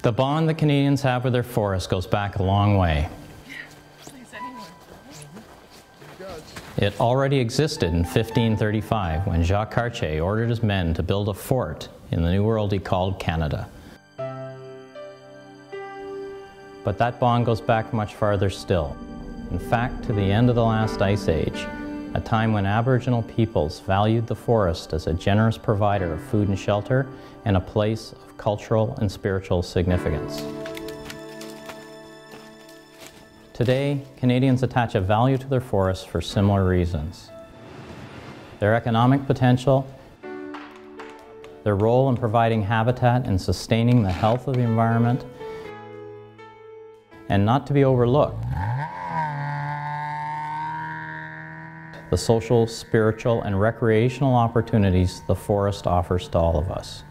The bond that Canadians have with their forests goes back a long way. It already existed in 1535 when Jacques Cartier ordered his men to build a fort in the New World he called Canada. But that bond goes back much farther still. In fact, to the end of the last ice age, a time when Aboriginal peoples valued the forest as a generous provider of food and shelter and a place of cultural and spiritual significance. Today, Canadians attach a value to their forests for similar reasons. Their economic potential, their role in providing habitat and sustaining the health of the environment, and not to be overlooked, the social, spiritual, and recreational opportunities the forest offers to all of us.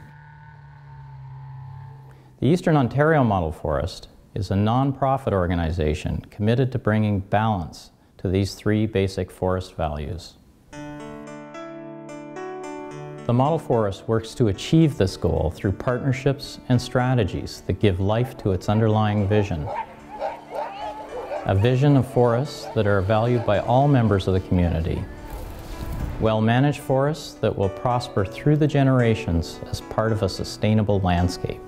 The Eastern Ontario Model Forest is a non-profit organization committed to bringing balance to these three basic forest values. The Model Forest works to achieve this goal through partnerships and strategies that give life to its underlying vision. A vision of forests that are valued by all members of the community. Well-managed forests that will prosper through the generations as part of a sustainable landscape.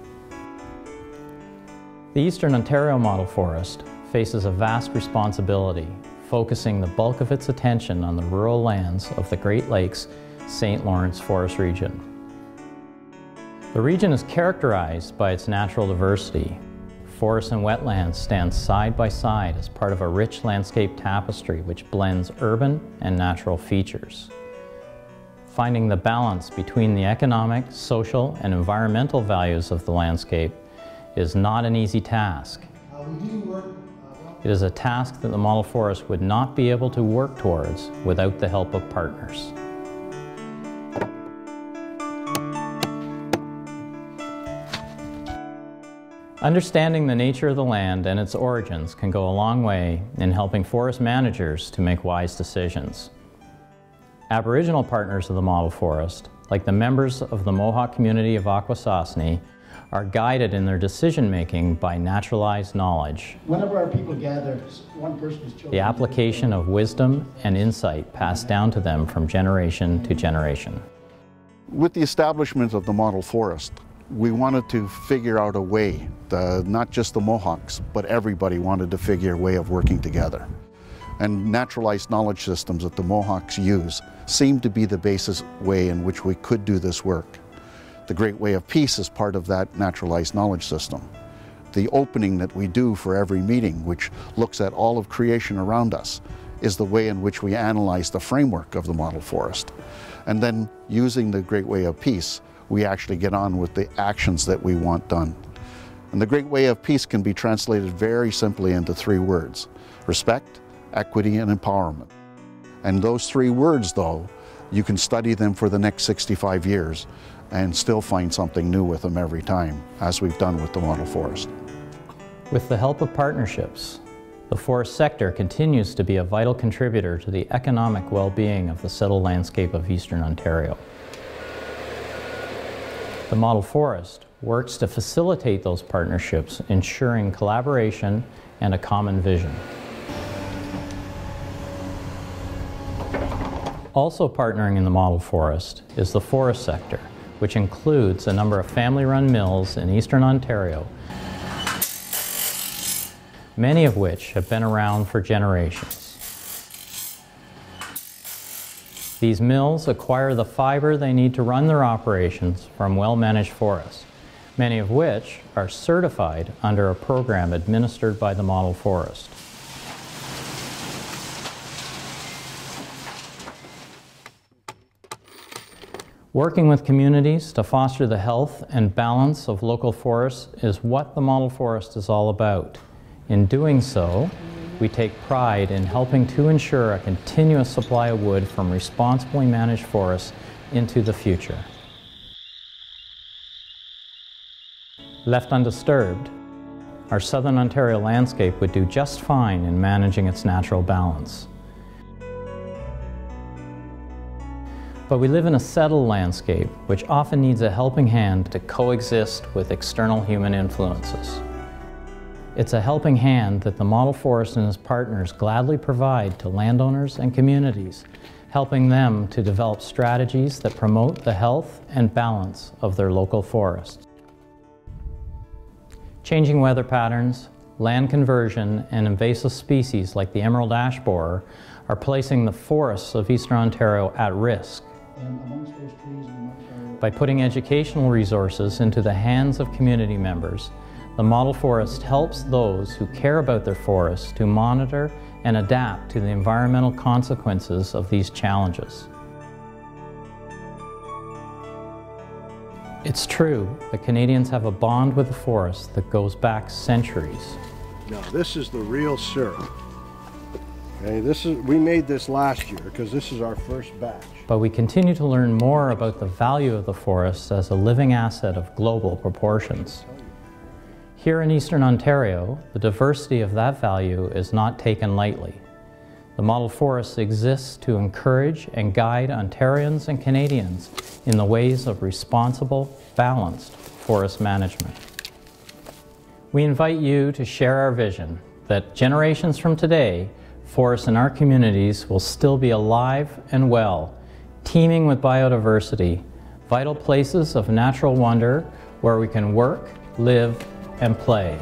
The Eastern Ontario Model Forest faces a vast responsibility, focusing the bulk of its attention on the rural lands of the Great Lakes St. Lawrence Forest region. The region is characterized by its natural diversity. Forests and wetlands stand side by side as part of a rich landscape tapestry which blends urban and natural features. Finding the balance between the economic, social, and environmental values of the landscape is not an easy task. It is a task that the Model Forest would not be able to work towards without the help of partners. Understanding the nature of the land and its origins can go a long way in helping forest managers to make wise decisions. Aboriginal partners of the Model Forest, like the members of the Mohawk community of Akwesasne, are guided in their decision-making by naturalized knowledge. Whenever our people gather, one person is chosen. The application of wisdom and insight passed down to them from generation to generation. With the establishment of the Model Forest, we wanted to figure out a way, not just the Mohawks, but everybody wanted to figure a way of working together. And naturalized knowledge systems that the Mohawks use seemed to be the basis way in which we could do this work. The Great Way of Peace is part of that naturalized knowledge system. The opening that we do for every meeting, which looks at all of creation around us, is the way in which we analyze the framework of the Model Forest. And then using the Great Way of Peace, we actually get on with the actions that we want done. And the Great Way of Peace can be translated very simply into three words: respect, equity, and empowerment. And those three words, though, you can study them for the next 65 years and still find something new with them every time, as we've done with the Model Forest. With the help of partnerships, the forest sector continues to be a vital contributor to the economic well-being of the settled landscape of Eastern Ontario. The Model Forest works to facilitate those partnerships, ensuring collaboration and a common vision. Also partnering in the Model Forest is the forest sector, which includes a number of family-run mills in Eastern Ontario, many of which have been around for generations. These mills acquire the fiber they need to run their operations from well-managed forests, many of which are certified under a program administered by the Model Forest. Working with communities to foster the health and balance of local forests is what the Model Forest is all about. In doing so, we take pride in helping to ensure a continuous supply of wood from responsibly managed forests into the future. Left undisturbed, our Southern Ontario landscape would do just fine in managing its natural balance. But we live in a settled landscape, which often needs a helping hand to coexist with external human influences. It's a helping hand that the model forest and its partners gladly provide to landowners and communities, helping them to develop strategies that promote the health and balance of their local forests. Changing weather patterns, land conversion, and invasive species like the emerald ash borer are placing the forests of Eastern Ontario at risk. And amongst those trees and amongst By putting educational resources into the hands of community members, the model forest helps those who care about their forests to monitor and adapt to the environmental consequences of these challenges. It's true that Canadians have a bond with the forest that goes back centuries. Now this is the real syrup. Okay, we made this last year because this is our first batch. But we continue to learn more about the value of the forest as a living asset of global proportions. Here in Eastern Ontario, the diversity of that value is not taken lightly. The model forest exists to encourage and guide Ontarians and Canadians in the ways of responsible, balanced forest management. We invite you to share our vision that generations from today, forests in our communities will still be alive and well, teeming with biodiversity, vital places of natural wonder where we can work, live, and play.